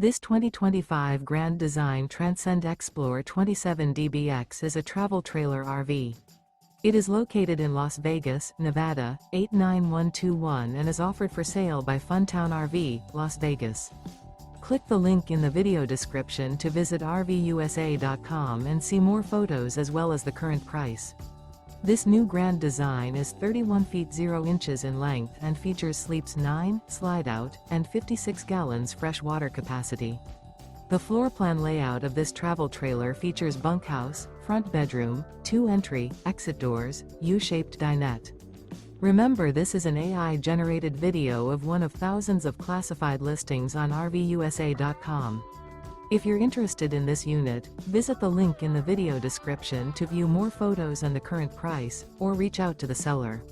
This 2025 Grand Design Transcend Xplor 27DBX is a travel trailer RV. It is located in Las Vegas, Nevada, 89121 and is offered for sale by Funtown RV, Las Vegas. Click the link in the video description to visit RVUSA.com and see more photos as well as the current price. This new Grand Design is 31 feet 0 inches in length and features sleeps 9, slide-out, and 56 gallons fresh water capacity. The floor plan layout of this travel trailer features bunkhouse, front bedroom, 2 entry, exit doors, U-shaped dinette. Remember, this is an AI-generated video of one of thousands of classified listings on RVUSA.com. If you're interested in this unit, visit the link in the video description to view more photos and the current price, or reach out to the seller.